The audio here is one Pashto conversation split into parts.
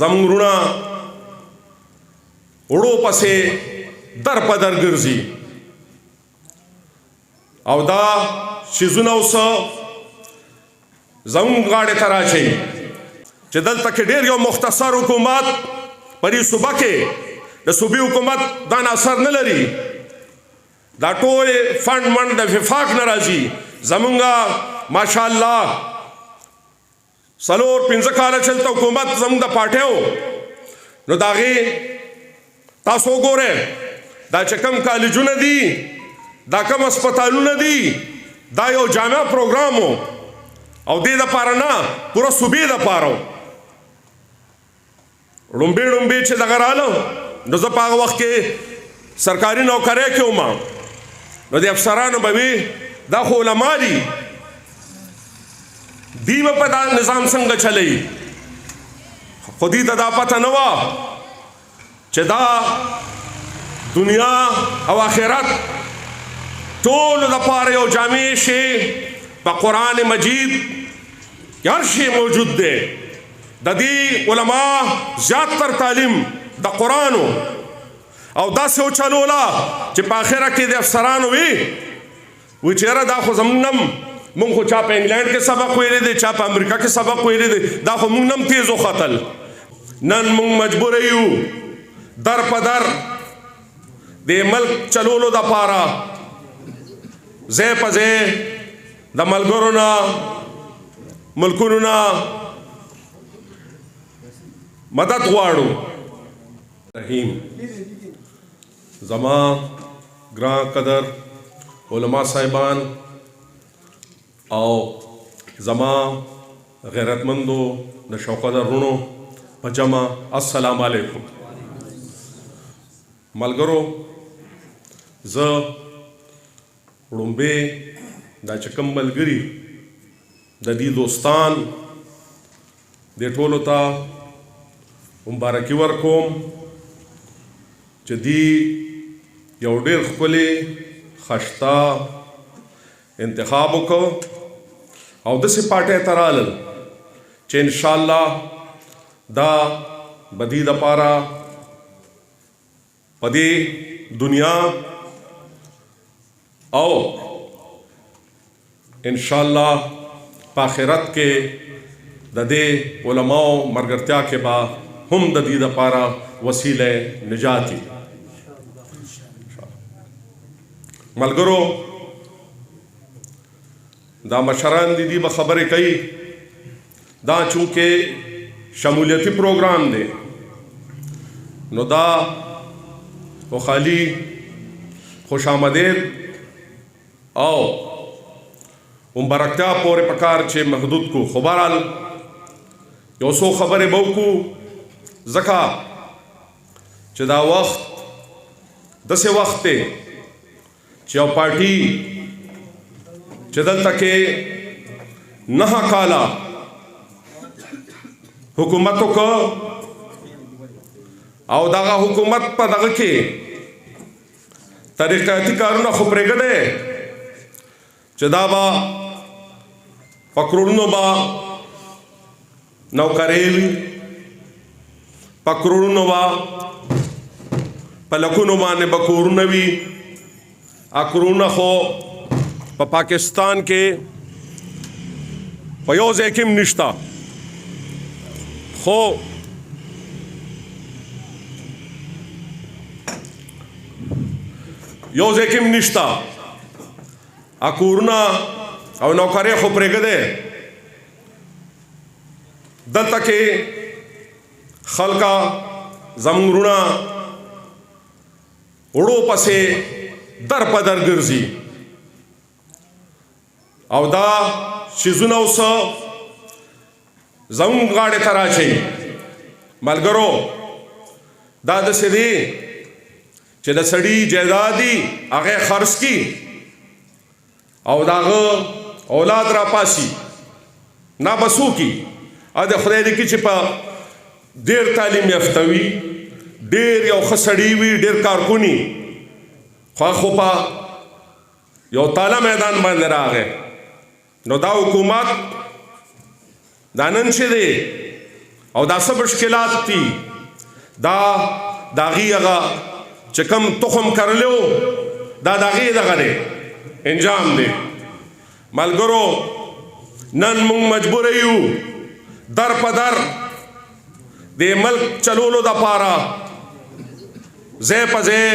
زموږ وروڼه وړو پسې در په در ګرځي او دا شیزونه اوس زموږ غاړې ته راچوي چې دلته کې ډېر یو مختصر حکومت په دې صوبه کې د صوبې حکومت دا اثر نه لري دا ټول فنډ منډ د وفاق نه راځي زمونږه ماشاءالله 4-5 کاله چلته حکومت زموږ د پاټیو نو د هغې تاسو وګورئ دا چې کوم کالجونه دي دا کوم هسپتالونه دي دا یو جامع پروګرام و او دې دپاره نه پوره صوبې دپاره ړومبې ړومبې چې دغه راله نو زه په هغه وخت کې سرکاري نوکرۍ کې وم نو د افسرانو به وي دا خو علما دي دی به په دا نظام څنګه چلی خو دې ته دا پته نه وه چې دا دنیا او آخرت ټولو دپاره یو جامع شی په قرآن مجید کې هر شی موجود دی د دې علما زیاتر تعلیم د قرآنو او داسې وچلوله چې په آخره کې د افسرانو وي چې یاره دا خو زموږ نم مونږ خو چا په انګلینډ کې سبق ویلی دی چا په امریکا کې سبق ویلی دی دا خو مونږ نم تیز وختل نن مونږ مجبوره یو در په در د ملک چلولو دپاره ځای په ځای د ملګرو نه ملکونو نه مدد غواړو رحیم زما ګران قدر علما صاحبان او زما غیرتمندو د شوقدر رونو په جمع السلام علیکم ملګرو زه وړومبې دا چې کوم ملګري د دې دوستان دې ټولو ته مبارکي ورکوم چې دی یو ډېر ښکلی خشته انتخاب وکړو او داسې پارټۍ ته رالل چې انشاءالله دا به دې دپاره په دې دنیا او انشاءالله په آخرت کې د دې علماو ملګرتیا کې به هم د دې دپاره وسیله نجاتی ملګرو دا مشران دي به خبرې کوي دا چونکې شمولیتي پروګرام دی نو دا خو خالی خوش آمدید او مبارکتیا پورې پکار چې محدود کو خو بهرحال یو څو خبرې به وکړو ځکه چې دا وخت داسې وخت دی چې یو پارټي چې دلته کې 9 کاله حکومت وکړ او دغه حکومت په دغه کې طریقاتي کارونه خو پرېږدی چې دا به په کروڑونو به نوکرۍ وي په کروڑونو به په لکونو باندې به کورونه وي کورونه خو په پاکستان کې په یو ځای کې هم نشته خو یو ځای کې هم نشته کورونه او نوکرۍ خو پرېږدی دلته کې خلکه زموږ وروڼه وړو پسې در په در ګرځي او دا شیزونه اوس زموږ غاړې ته راچوي ملګرو دا داسې دی چې د سړي جایداد دي هغه خرڅ کړي او د هغه اولاد راپاسي نابسو کړي او د خدای دې کړي چې په ډېر تعلیم یافته وي ډېر یو ښه سړي وي ډېر کارکوني خو په یو تاله میدان باندې راغی نو دا حکومت دا نن چې دی او دا څه مشکلات دي دا د هغې هغه چې کوم تخم کرلو دا د هغې دغه دی انجام دی ملګرو نن موږ مجبوره یو در په در د ملک چلولو دپاره ځای په ځای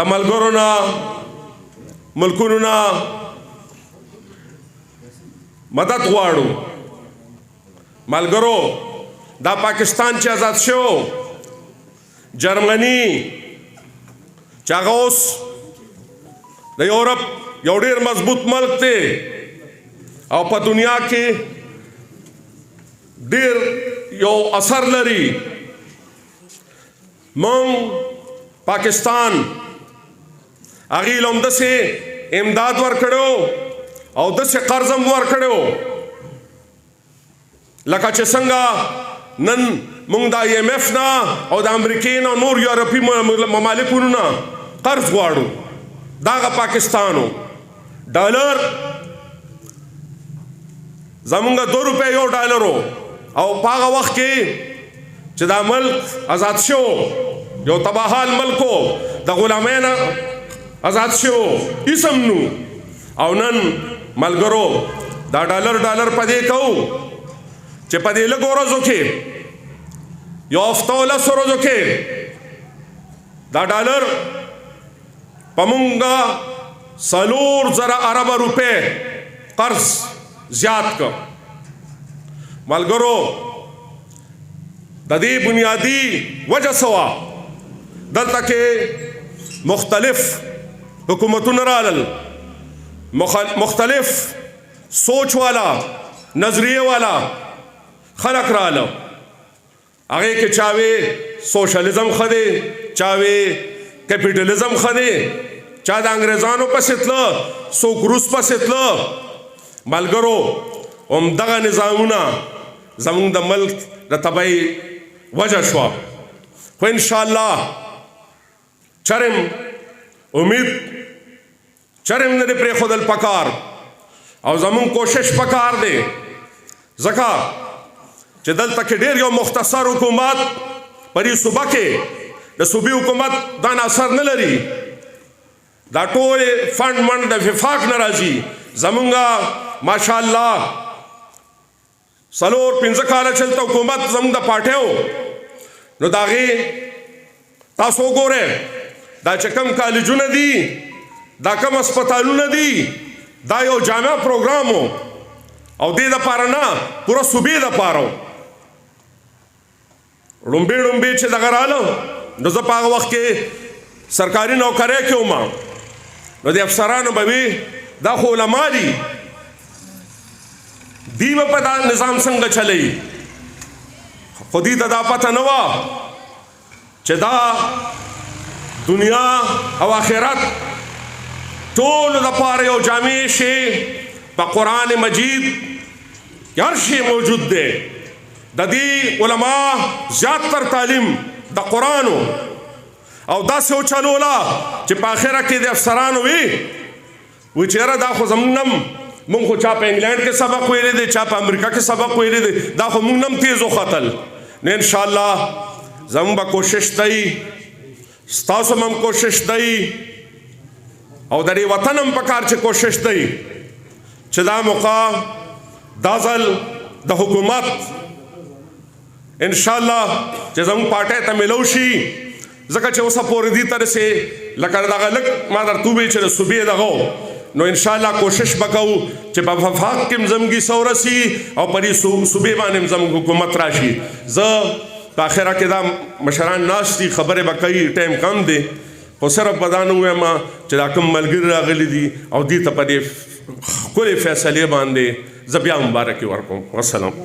د ملګرو نه ملکونو نه مدد غواړو ملګرو دا پاکستان چې آزاد شو جرمني چې هغه اوس د یورپ یو ډېر مضبوط ملک دی او په دنیا کې ډېر یو اثر لري مونږ پاکستان هغې له همداسې امداد ورکړو او داسې قرض هم ورکړو لکه چې څنګه نن مونږ د IMF نه او د امریکې نه نور یورپي ممالکونو نه قرض غواړو دا هغه پاکستان و ډالر زمونږ 2 روپۍ یو ډالر و او په هغه وخت کې چې دا ملک آزاد شو یو تباحال ملک و د غلامۍ نه آزاد شو اسم نو او نن ملګرو دا ډالر په دې کوو چې په دې لږو ورځو کې یو هفته او 10 ورځو کې دا ډالر په مونږه 4,000 ارب روپۍ قرض زیات کړ ملګرو د دې بنیادی وجه څه وه دلته کې مختلف حکومتونه رالل مختلف سوچ والا نظریه والا خلق راله هغې کې چاوې سوشلزم ښه دی چاوې کیپیټلزم ښه دی چا د انګریزانو پسې تله څوک روس پسې تله ملګرو همدغه نظامونه زموږ د ملک د تباهۍ وجه شوه خو انشاءالله چرم امید چرم نه دی پرېښودل پکار او زموږ کوشش پکار دی ځکه چې دلته کې ډېر یو مختصر حکومت په دې صوبه کې د صوبې حکومت دا اثر نه لري دا ټول فنډ منډ د وفاق نه راځي زمونږه ماشاءالله 4-5 کاله چلته حکومت زموږ د پاټیو نو د هغې تاسو وګورئ دا چې کوم کالجونه دي دا کوم هسپتالونه دي دا یو جامع پروګرام و او دې دپاره نه پوره صوبې دپاره و ړومبې چې دغه راله نو زه په هغه وخت کې سرکاري نوکرۍ کې وم نو د افسرانو به وي دا خو علما دي دی به په دا نظام څنګه چلی خو دې ته دا پته نه وه چې دا دنیا او آخرت ټولو دپاره یو جامع شی په قرآن مجید هر شی موجود دی د دې علما زیاتر تعلیم د قرآن او داسې وچلوله چې په آخره کې د افسرانو وي چې یاره دا خو زموږ نم مونږ خو چا په انګلینډ کې سبق ویلی دی چا په امریکا کې سبق ویلی دی دا خو مونږ نم تیز وختل نو انشاءالله زموږ به کوشش دی ستاسو هم کوشش دی او د دې وطن هم پکار چې کوشش دی چې دا موقع دا ځل د حکومت انشاءالله چې زموږ پارټۍ ته میلو شي ځکه چې اوسه پورې دې ته رسې لکه دغه لږ ما درته وویل چې د صوبې دغه نو انشاءالله کوشش به کوو چې په وفاق کې هم زموږ څه ورسي او په دې صوبې باندې هم زموږ حکومت راشي زه په آخره کې دا مشران ناست دي خبرې به کوي ټایم کم دی خو صرف به دا نه ووایم چې دا کوم ملګري راغلي دي او دې ته په دې ښکلې فیصلې باندې زه بیا مبارکي ورکوم والسلام